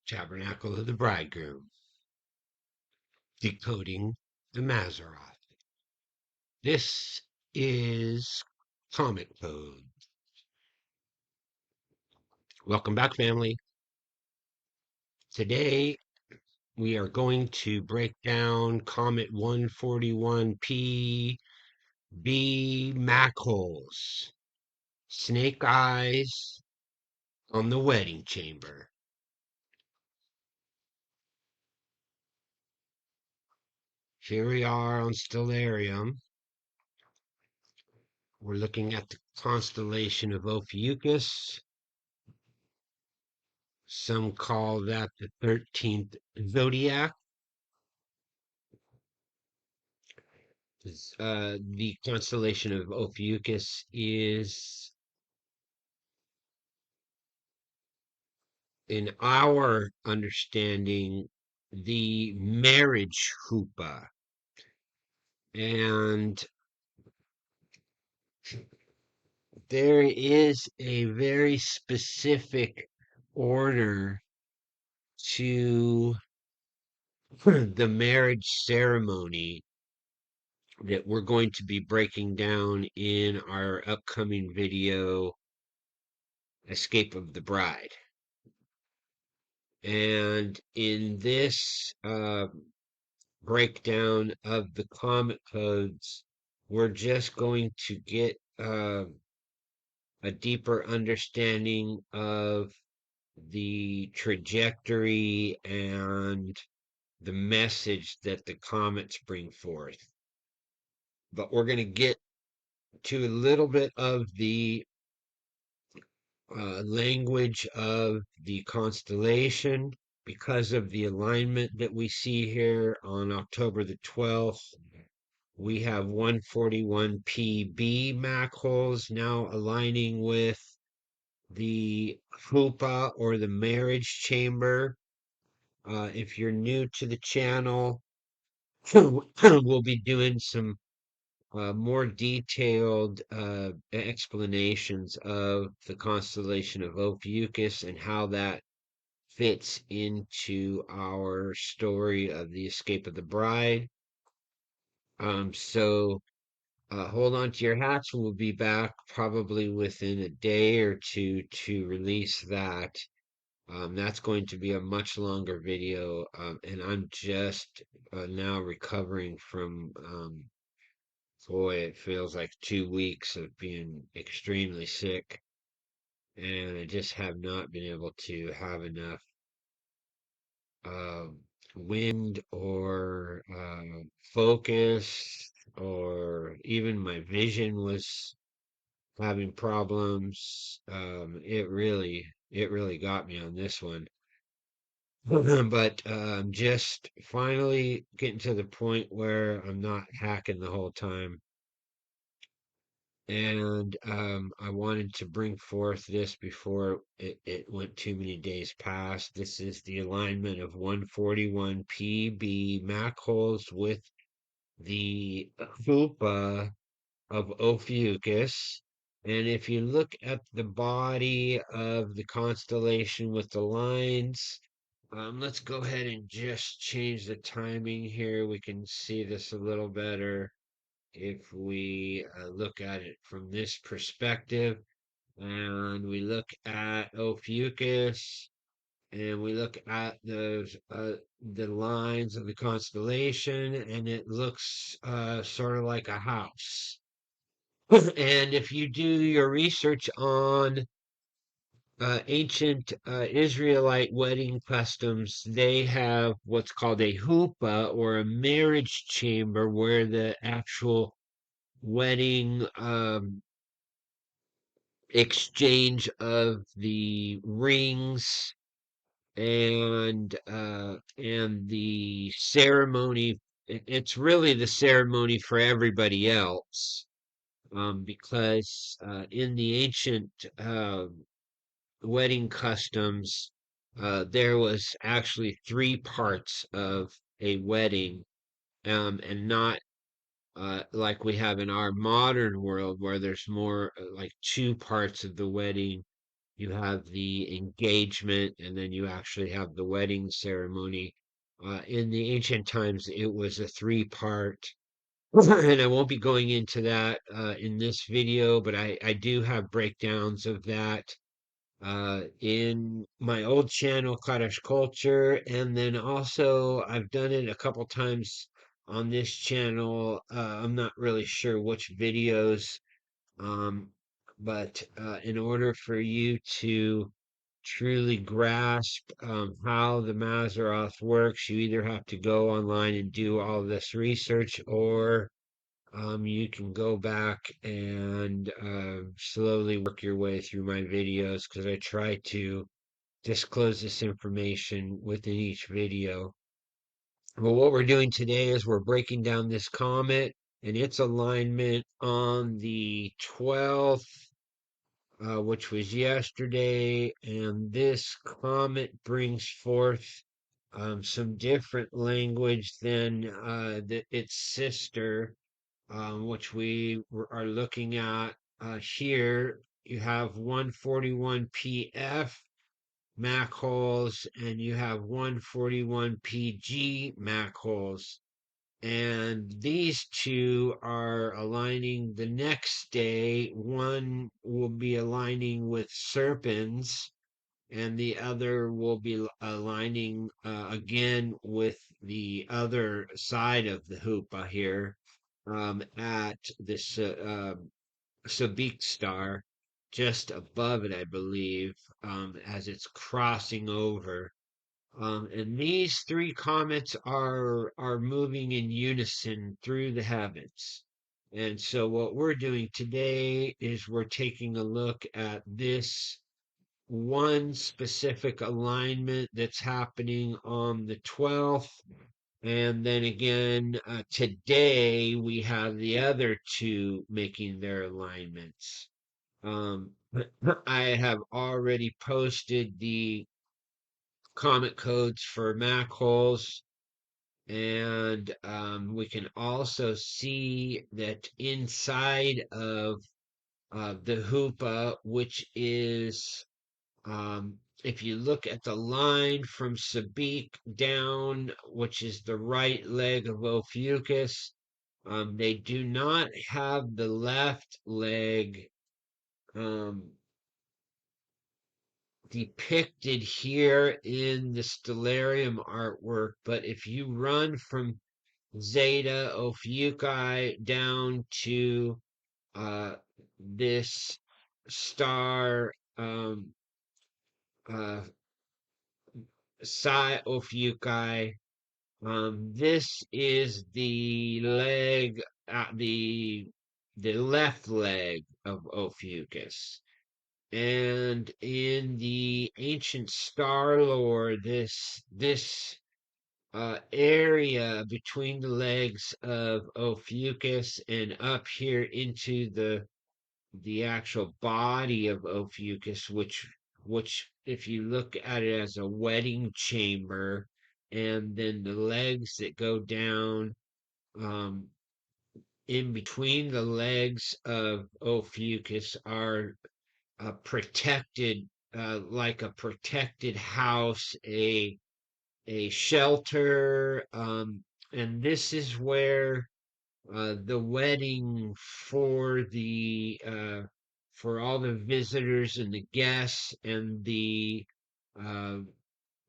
Tabernacle of the Bridegroom, decoding the MAZZAROTH. This is Comet Code. Welcome back, family. Today we are going to break down Comet 141P-B Machholz. Snake eyes on the wedding chamber. Here we are on Stellarium. We're looking at the constellation of Ophiuchus. Some call that the 13th zodiac. The constellation of Ophiuchus is, in our understanding, the marriage hoopah. And there is a very specific order to the marriage ceremony that we're going to be breaking down in our upcoming video, Escape of the Bride. And in this breakdown of the comet codes, we're just going to get a deeper understanding of the trajectory and the message that the comets bring forth. But we're going to get to a little bit of the language of the constellation because of the alignment that we see here on October the 12th. We have 141P-B Machholz now aligning with the Hupa or the marriage chamber. If you're new to the channel, we'll be doing some more detailed explanations of the constellation of Ophiuchus and how that fits into our story of the escape of the bride. So hold on to your hats. We'll be back probably within a day or two to release that. That's going to be a much longer video, and I'm just now recovering from boy, it feels like 2 weeks of being extremely sick, and I just have not been able to have enough uh, wind or focus, or even my vision was having problems. It really got me on this one. But just finally getting to the point where I'm not hacking the whole time. And I wanted to bring forth this before it went too many days past. This is the alignment of 141P-B Machholz with the Fupa of Ophiuchus. And if you look at the body of the constellation with the lines, let's go ahead and just change the timing here. We can see this a little better if we look at it from this perspective, and we look at Ophiuchus, and we look at the lines of the constellation, and it looks sort of like a house. And if you do your research on ancient Israelite wedding customs, they have what's called a huppah or a marriage chamber where the actual wedding exchange of the rings and the ceremony. It's really the ceremony for everybody else, because in the ancient wedding customs, there was actually three parts of a wedding, and not like we have in our modern world where there's more like two parts of the wedding. you have the engagement, and then you actually have the wedding ceremony. In the ancient times, it was a three-part, and I won't be going into that in this video, but I do have breakdowns of that in my old channel, Kaddish Culture, and then also I've done it a couple times on this channel. I'm not really sure which videos, um, but in order for you to truly grasp how the Mazzaroth works, you either have to go online and do all this research, or you can go back and slowly work your way through my videos because I try to disclose this information within each video. Well, what we're doing today is we're breaking down this comet and its alignment on the 12th, which was yesterday, and this comet brings forth some different language than its sister, which we are looking at here. You have 141P-F Machholz, and you have 141P-G Machholz. And these two are aligning the next day. One will be aligning with serpents, and the other will be aligning again with the other side of the hoopah here, at this Sabik star, just above it, I believe, as it's crossing over. And these three comets are moving in unison through the heavens. And so what we're doing today is we're taking a look at this one specific alignment that's happening on the 12th. And then again, today we have the other two making their alignments. I have already posted the comet codes for Machholz, and we can also see that inside of the hoopah, which is, if you look at the line from Sabik down, which is the right leg of Ophiuchus, they do not have the left leg um, depicted here in the stellarium artwork, but if you run from Zeta Ophiuchi down to uh, this star, uh, Psi Ophiuchi, this is the leg, the left leg of Ophiuchus. And in the ancient star lore, this area between the legs of Ophiuchus and up here into the actual body of Ophiuchus, which if you look at it as a wedding chamber, and then the legs that go down um, in between the legs of Ophiuchus are protected, like a protected house, a shelter, and this is where the wedding for all the visitors and the guests and uh,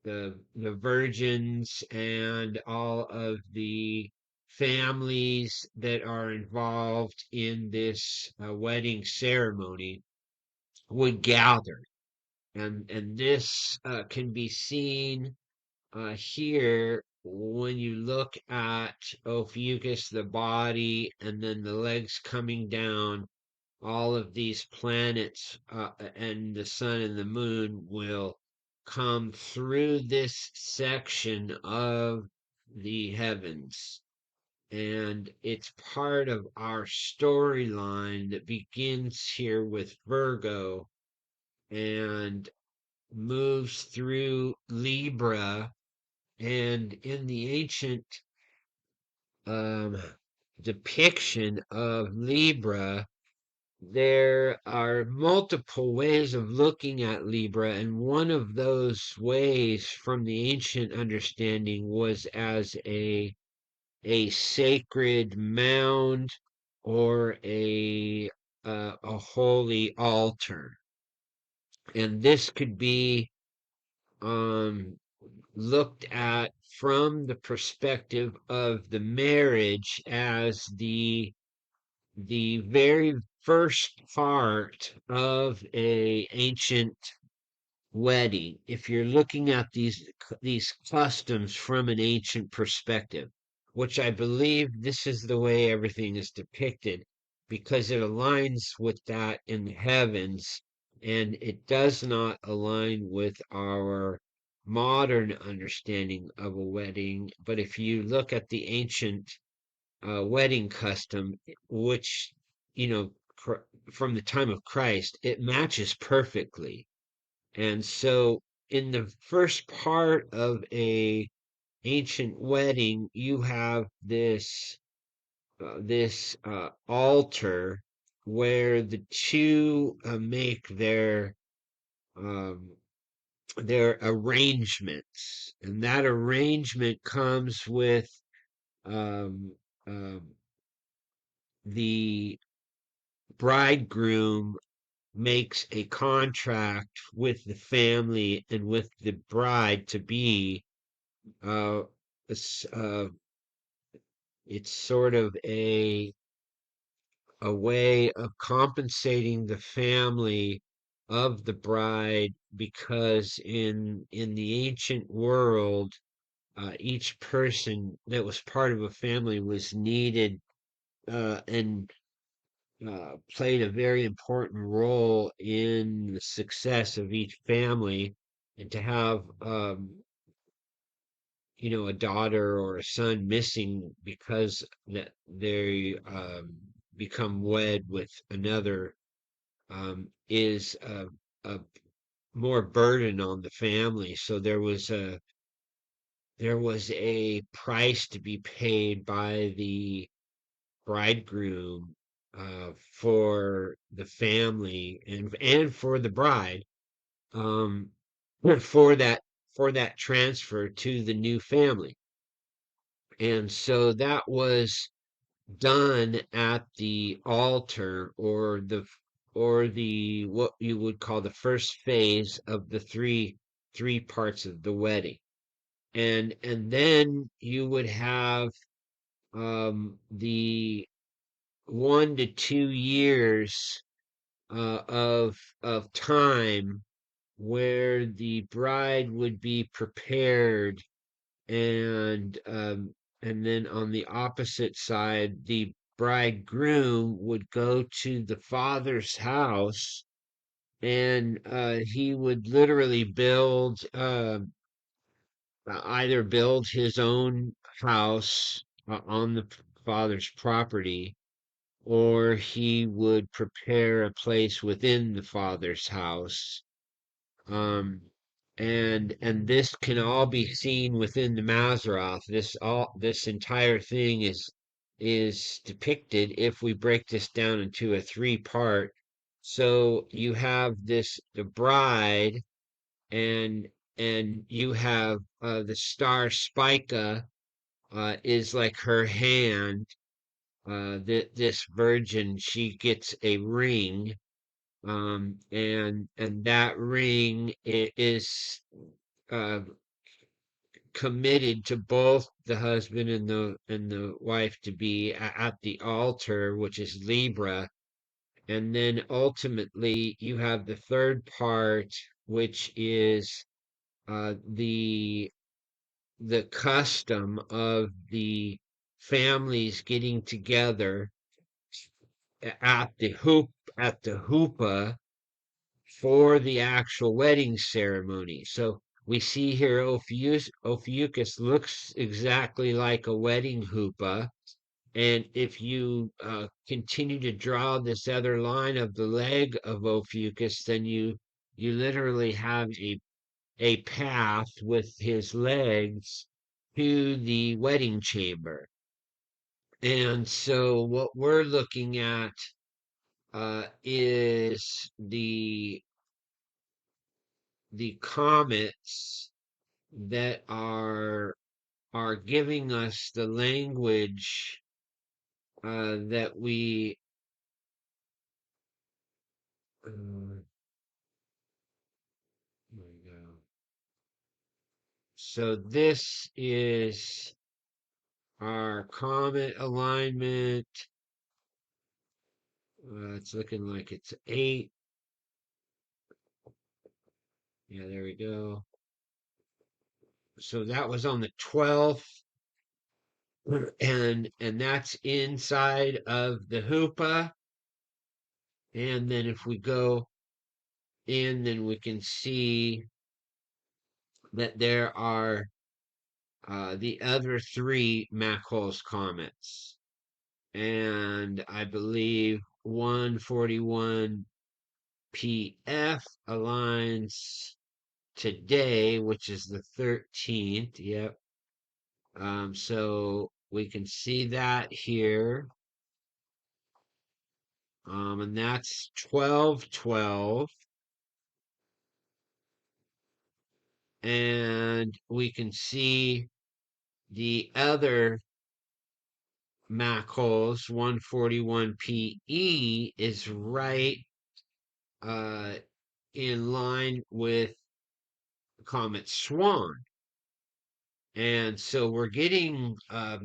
the virgins and all of the families that are involved in this wedding ceremony would gather. And this can be seen here when you look at Ophiuchus, the body, and then the legs coming down. All of these planets and the sun and the moon will come through this section of the heavens. And it's part of our storyline that begins here with Virgo and moves through Libra. And in the ancient um, depiction of Libra, there are multiple ways of looking at Libra, and one of those ways from the ancient understanding was as a sacred mound or a holy altar. And this could be um, looked at from the perspective of the marriage as the very first part of a ancient wedding. If you're looking at these customs from an ancient perspective, which I believe this is the way everything is depicted, because it aligns with that in the heavens, and it does not align with our modern understanding of a wedding. But if you look at the ancient wedding custom, which, you know, from the time of Christ, it matches perfectly. And so in the first part of a ancient wedding, you have this altar where the two make um, their arrangements, and that arrangement comes with um, um, the bridegroom makes a contract with the family and with the bride to be. Uh, it's, uh, it's sort of a way of compensating the family of the bride, because in the ancient world, each person that was part of a family was needed and played a very important role in the success of each family. And to have a daughter or a son missing because that they become wed with another is a more burden on the family. So there was a price to be paid by the bridegroom for the family and for the bride, um, for that transfer to the new family. And so that was done at the altar, or the what you would call the first phase of the three parts of the wedding. And then you would have the 1 to 2 years of time where the bride would be prepared, and then on the opposite side, the bridegroom would go to the father's house, and he would literally either build his own house on the father's property, or he would prepare a place within the father's house. Um, and this can all be seen within the Mazzaroth. This entire thing is depicted if we break this down into a three part. So you have the bride, and you have the star Spica is like her hand. This virgin, she gets a ring, and that ring is uh, committed to both the husband and the wife to be at the altar, which is Libra. And then ultimately you have the third part, which is the custom of the families getting together at the hoopah for the actual wedding ceremony. So we see here Ophiuchus looks exactly like a wedding hoopah. And if you continue to draw this other line of the leg of Ophiuchus, then you literally have a path with his legs to the wedding chamber. And so what we're looking at is the comets that are giving us the language that we there we go. So this is our comet alignment. It's looking like it's 8. Yeah, there we go. So that was on the 12th, and that's inside of the hoopah. And then if we go in, then we can see that there are the other 3 Machholz comets. And I believe 141P-F aligns today, which is the 13th. Yep. So we can see that here. And that's 1212. And we can see the other Machholz 141P-E is right uh, in line with Comet Swan. And so we're getting, I've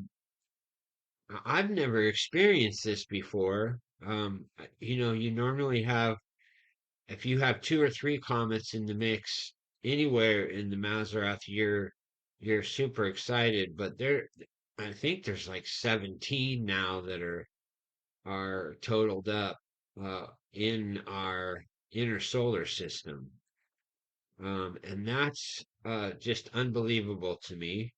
never experienced this before. You normally have, if you have 2 or 3 comets in the mix anywhere in the MAZZAROTH, you're super excited. But I think there's like 17 now that are totaled up in our inner solar system. And that's just unbelievable to me.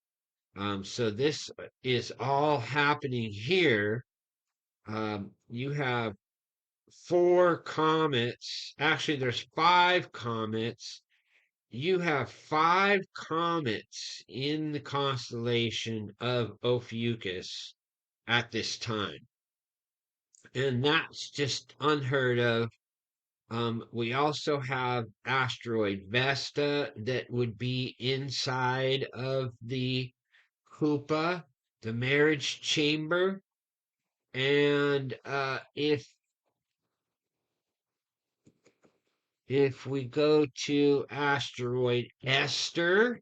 So this is all happening here. You have 4 comets. Actually, there's 5 comets. You have 5 comets in the constellation of Ophiuchus at this time. And that's just unheard of. We also have asteroid Vesta that would be inside of the Koopa, the marriage chamber. And if we go to asteroid Esther,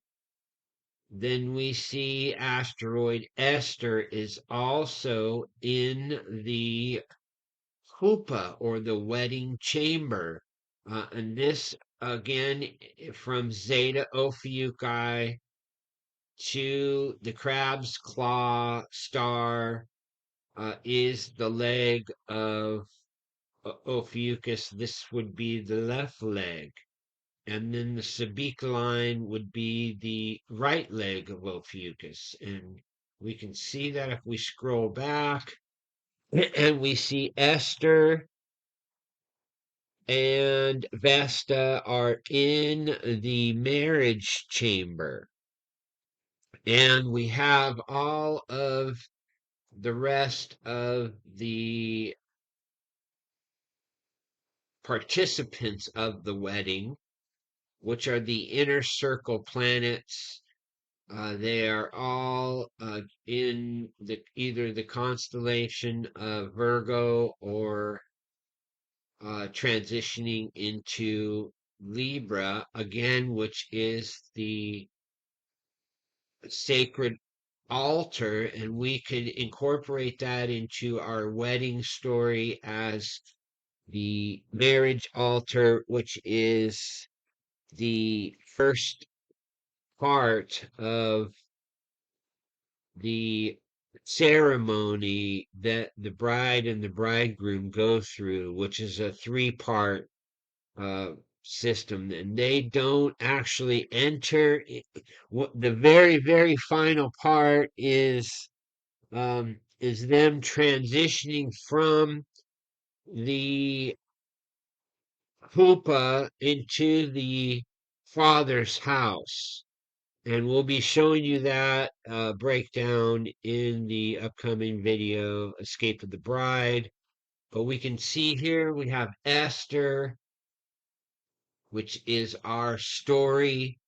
then we see asteroid Esther is also in the Koopa, or the wedding chamber. And this, again, from Zeta Ophiuchi to the Crab's Claw star, is the leg of Ophiuchus. This would be the left leg. And then the Sabik line would be the right leg of Ophiuchus. And we can see that if we scroll back, and we see Esther and Vesta are in the marriage chamber. And we have all of the rest of the participants of the wedding, which are the inner circle planets. They are all in either the constellation of Virgo or transitioning into Libra, again, which is the sacred altar, and we could incorporate that into our wedding story as the marriage altar, which is the first part of the ceremony that the bride and the bridegroom go through, which is a 3-part uh, system, and they don't actually enter. What the very, very final part is them transitioning from the pupa into the father's house. And we'll be showing you that breakdown in the upcoming video, Escape of the Bride. But we can see here we have Esther, which is our story,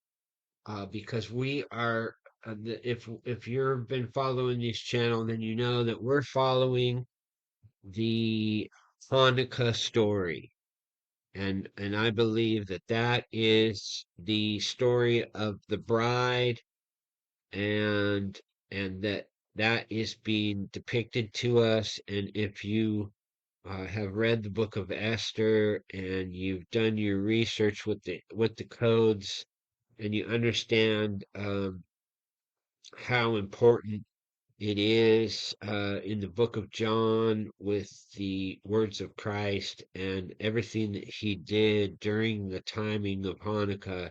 because we are. If you've been following this channel, then you know that we're following the Hanukkah story, and I believe that that is the story of the bride, and that that is being depicted to us. And if you have read the book of Esther and you've done your research with the codes, and you understand how important it is in the book of John with the words of Christ and everything that he did during the timing of Hanukkah,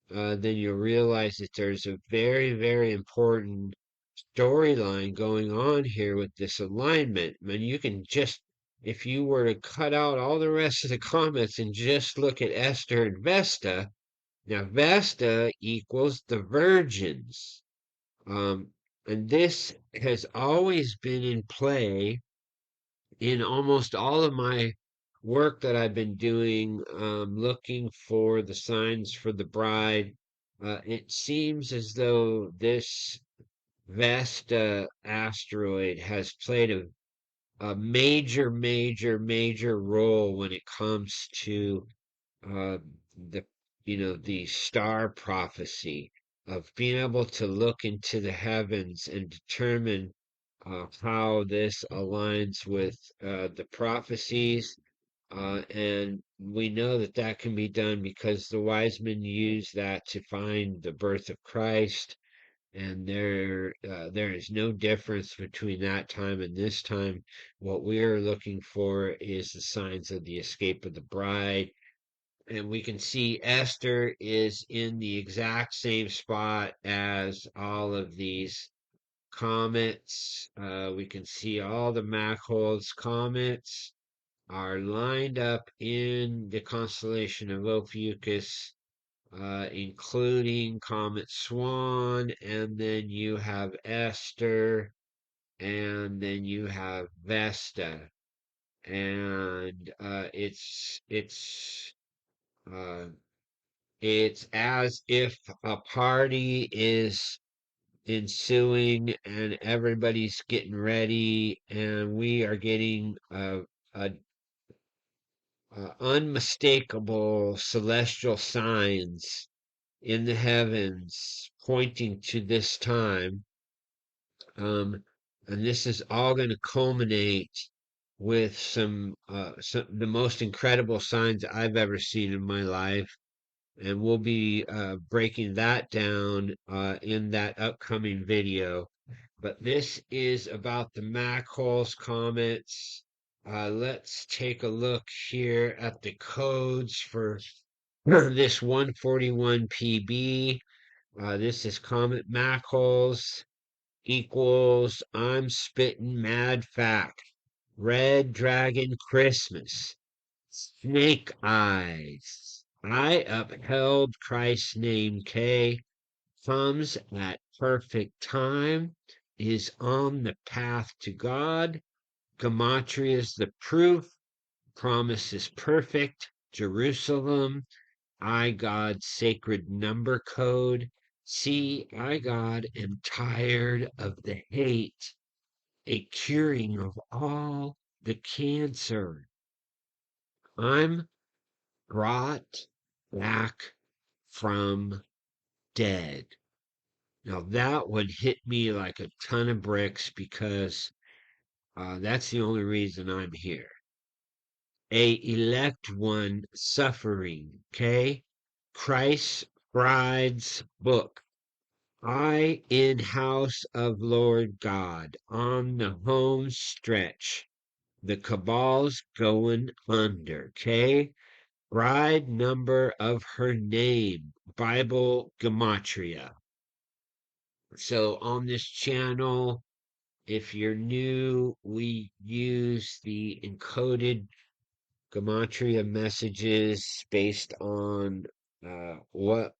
then you'll realize that there's a very, very important storyline going on here with this alignment. I mean, you can just, if you were to cut out all the rest of the comments and just look at Esther and Vesta, now Vesta equals the virgins. And this has always been in play in almost all of my work that I've been doing, looking for the signs for the bride. It seems as though this Vesta asteroid has played a major, major, major role when it comes to the the star prophecy of being able to look into the heavens and determine how this aligns with the prophecies. And we know that that can be done because the wise men use that to find the birth of Christ, and there is no difference between that time and this time. What we are looking for is the signs of the escape of the bride, and we can see Esther is in the exact same spot as all of these comets. We can see all the Machholz comets are lined up in the constellation of Ophiuchus, including Comet Swan, and then you have Esther, and then you have Vesta, and uh, it's as if a party is ensuing and everybody's getting ready, and we are getting a unmistakable celestial signs in the heavens pointing to this time. Um, and this is all going to culminate with some the most incredible signs I've ever seen in my life. And we'll be breaking that down in that upcoming video. But this is about the Machholz comets. Let's take a look here at the codes for this 141P-B. This is Comet Machholz equals I'm spitting mad fact. Red Dragon Christmas. Snake Eyes. I upheld Christ's name. K comes at perfect time, is on the path to God. Gematria is the proof. Promise is perfect. Jerusalem. I God sacred number code. See, I God am tired of the hate, a curing of all the cancer. I'm brought back from dead. Now that one hit me like a ton of bricks because that's the only reason I'm here. A elect one suffering, okay? Christ's bride's book. I in house of Lord God on the home stretch. The cabal's going under, okay? Bride number of her name, Bible Gematria. So on this channel, if you're new, we use the encoded Gematria messages based on what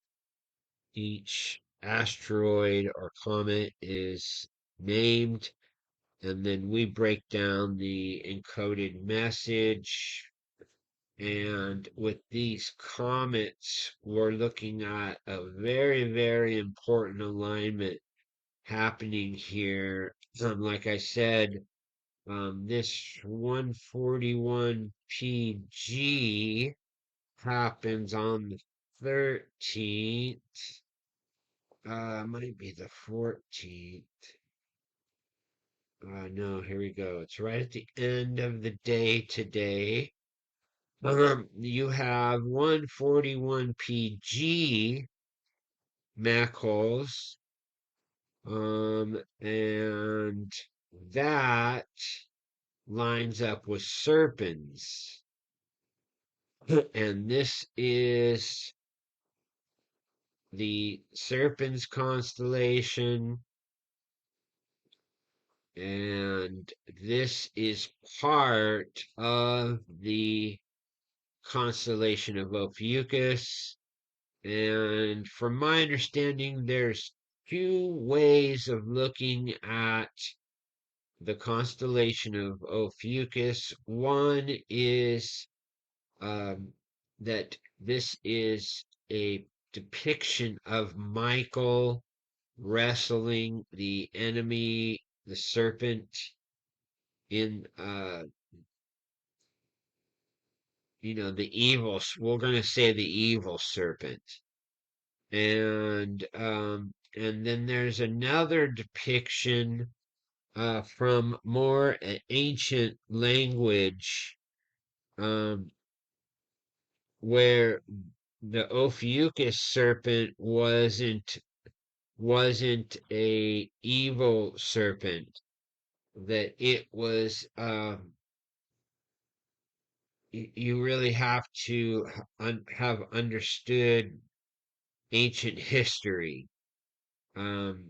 each asteroid or comet is named. and then we break down the encoded message. And with these comets, we're looking at a very, very important alignment happening here. Like I said, this 141 PG happens on the 13th. Might be the 14th. No, here we go. It's right at the end of the day today. You have 141 PG Machholz, and that lines up with Serpens. And this is the Serpens constellation, and this is part of the constellation of Ophiuchus. And from my understanding, there's two ways of looking at the constellation of Ophiuchus. One is that this is a depiction of Michael wrestling the enemy, the serpent, in the evil. We're going to say the evil serpent, and then there's another depiction from more ancient language, um, where the Ophiuchus serpent wasn't a evil serpent, that it was you really have to have understood ancient history, um,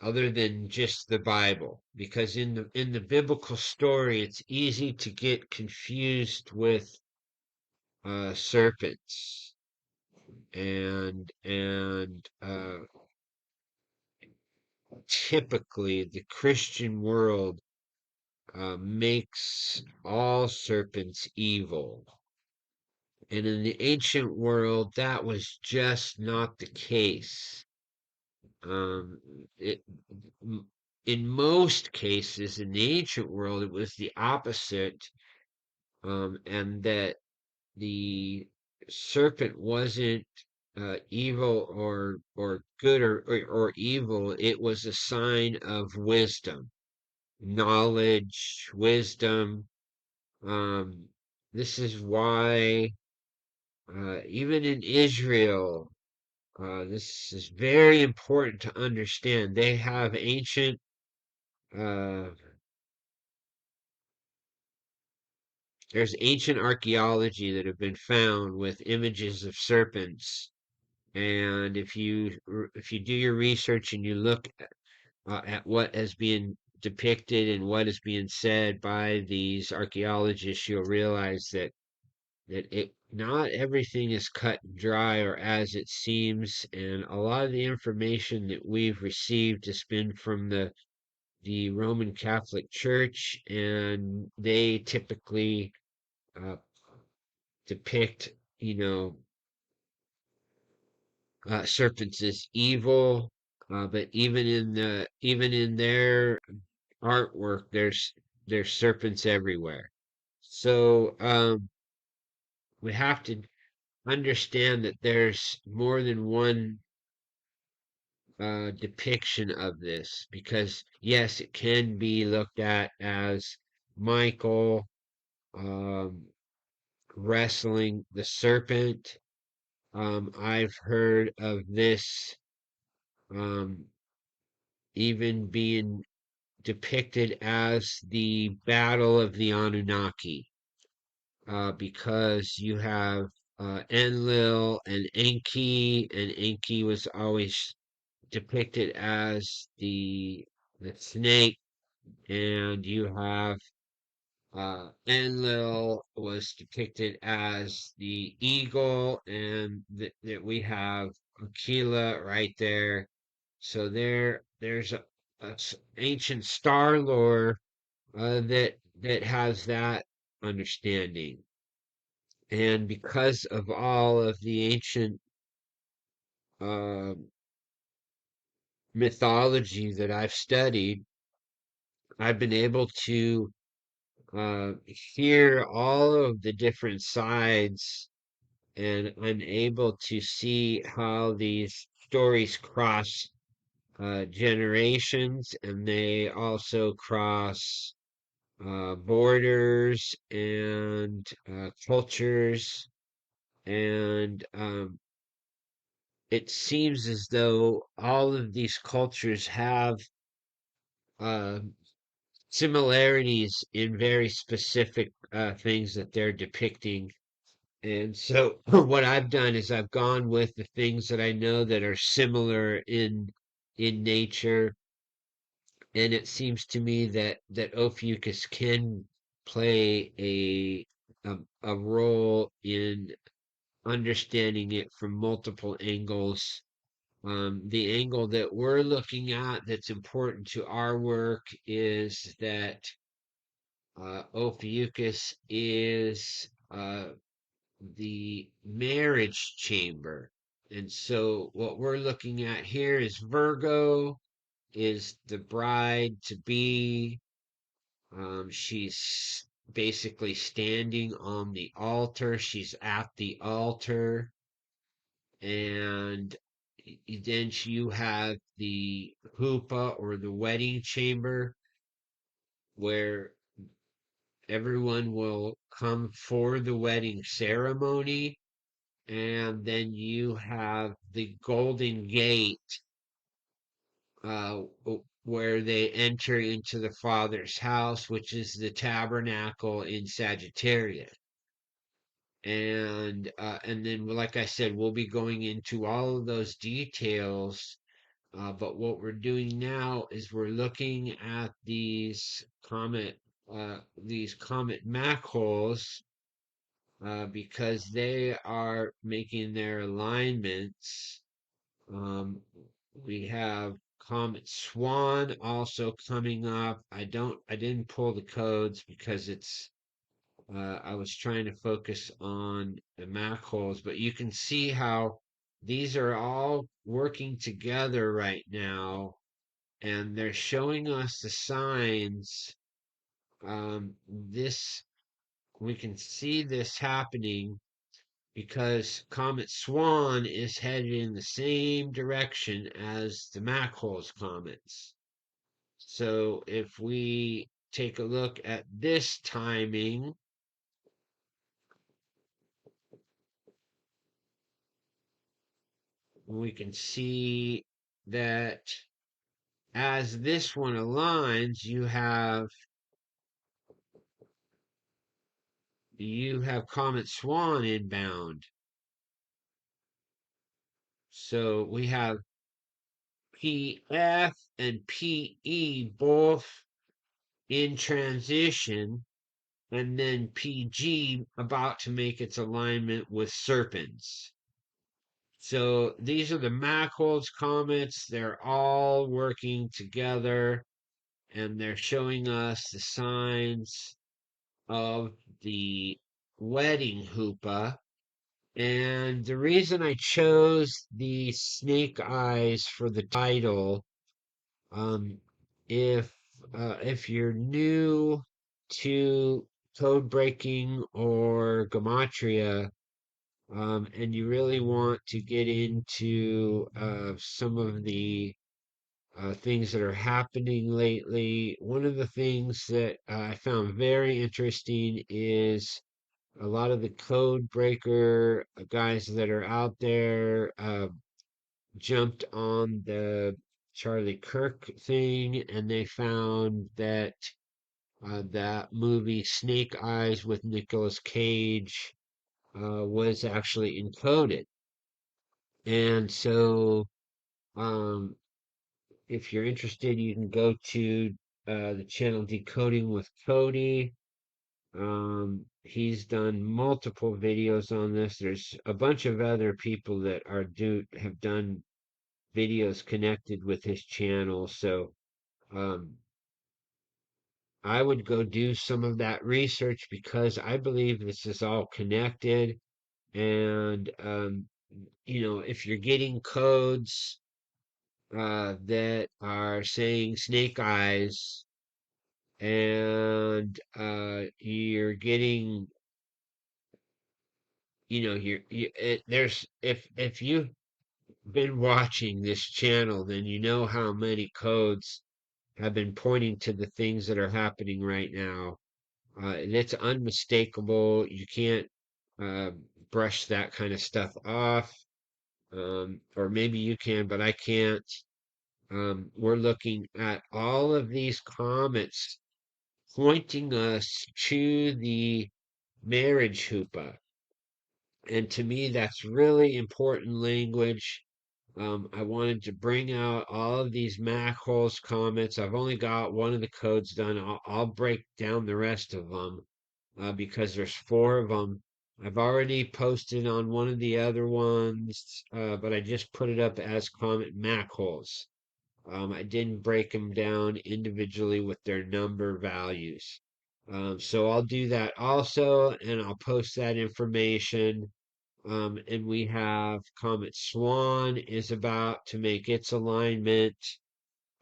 other than just the Bible, because in the biblical story, it's easy to get confused with serpents, and typically the Christian world makes all serpents evil. And in the ancient world, that was just not the case. Um, it, in most cases, in the ancient world, it was the opposite, and that the serpent wasn't evil or good or evil. It was a sign of wisdom, knowledge, wisdom. Um, this is why even in Israel, this is very important to understand. They have uh, there's ancient archaeology that have been found with images of serpents. And if you do your research and you look at what is being depicted and what is being said by these archaeologists, you'll realize that it not everything is cut and dry or as it seems, and a lot of the information that we've received has been from the Roman Catholic Church, and they typically uh, depict, you know, serpents as evil. But even in their artwork, there's serpents everywhere. So we have to understand that there's more than one depiction of this, because yes, it can be looked at as Michael um, wrestling the serpent. I've heard of this um, even being depicted as the Battle of the Anunnaki, because you have Enlil and Enki, and Enki was always depicted as the snake, and you have Enlil was depicted as the eagle, and that we have Aquila right there. So there's ancient star lore that has that understanding. And because of all of the ancient uh, mythology that I've studied, I've been able to hear all of the different sides, and I'm able to see how these stories cross generations, and they also cross borders and cultures. And it seems as though all of these cultures have uh, similarities in very specific things that they're depicting. And so what I've done is I've gone with the things that I know that are similar in nature, and it seems to me that Ophiuchus can play a role in understanding it from multiple angles. The angle that we're looking at that's important to our work is that Ophiuchus is the marriage chamber. And so what we're looking at here is Virgo is the bride to be. She's basically standing on the altar. She's at the altar. And then you have the hupa or the wedding chamber where everyone will come for the wedding ceremony. And then you have the golden gate where they enter into the Father's house, which is the tabernacle in Sagittarius. And then, like I said, we'll be going into all of those details. But what we're doing now is we're looking at these comet Machholz, because they are making their alignments. We have Comet Swan also coming up. I didn't pull the codes because I was trying to focus on the Machholz, but you can see how these are all working together right now, and they're showing us the signs. This we can see this happening because Comet Swan is headed in the same direction as the Machholz comets. So if we take a look at this timing, we can see that as this one aligns, you have Comet Swan inbound. So we have PF and PE both in transition, and then PG about to make its alignment with Serpens. So these are the Machholz comets. They're all working together, and they're showing us the signs of the wedding hoopah. And the reason I chose the snake eyes for the title, um, if if you're new to code breaking or gematria, and you really want to get into some of the things that are happening lately, one of the things that I found very interesting is a lot of the code breaker guys that are out there jumped on the Charlie Kirk thing, and they found that that movie Snake Eyes with Nicolas Cage was actually encoded. And so, um, if you're interested, you can go to the channel Decoding with Cody. He's done multiple videos on this. There's a bunch of other people that have done videos connected with his channel. So Um, I would go do some of that research because I believe this is all connected. And, if you're getting codes that are saying snake eyes, and you're getting, there's if you've been watching this channel, then you know how many codes have been pointing to the things that are happening right now. And it's unmistakable. You can't uh, brush that kind of stuff off. Or maybe you can, but I can't. We're looking at all of these comets pointing us to the marriage hoopah. And to me, that's really important language. I wanted to bring out all of these Machholz comets. I've only got one of the codes done. I'll break down the rest of them because there's four of them. I've already posted on one of the other ones, but I just put it up as Comet Machholz. I didn't break them down individually with their number values. So I'll do that also, and I'll post that information. And we have Comet Swan is about to make its alignment.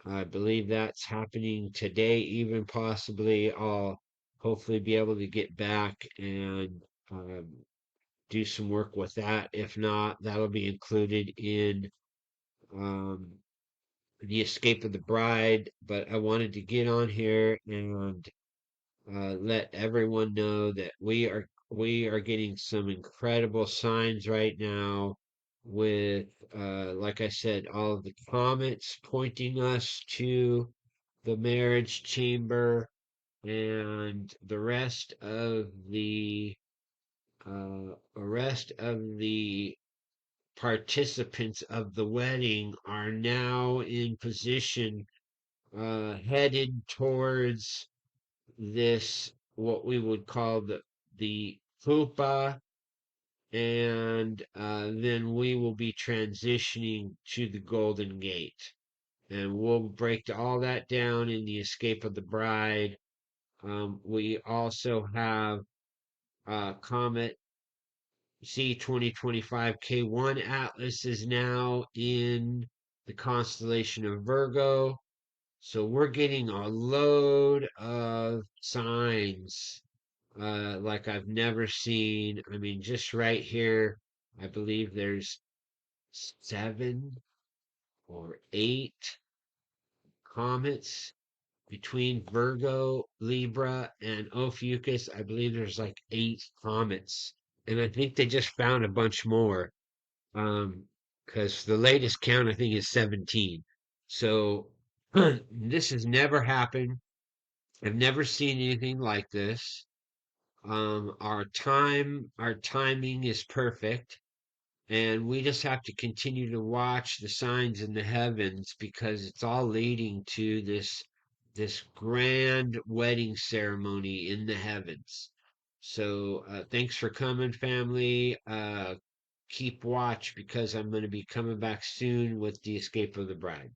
I believe that's happening today, even possibly. I'll hopefully be able to get back and do some work with that. If not, that'll be included in um, the Escape of the Bride. But I wanted to get on here and let everyone know that we are getting some incredible signs right now with like I said, all of the comets pointing us to the marriage chamber, and the rest of the participants of the wedding are now in position headed towards this, what we would call the pupa, and then we will be transitioning to the Golden Gate, and we'll break all that down in the Escape of the Bride. We also have Comet C2025 K1 Atlas is now in the constellation of Virgo. So we're getting a load of signs like I've never seen. I mean, just right here, I believe there's 7 or 8 comets between Virgo, Libra, and Ophiuchus. I believe there's like 8 comets. And I think they just found a bunch more. Because the latest count, I think, is 17. So this has never happened. I've never seen anything like this. Our timing is perfect, and we just have to continue to watch the signs in the heavens because it's all leading to this grand wedding ceremony in the heavens. So thanks for coming, family. Keep watch because I'm going to be coming back soon with the Escape of the Bride.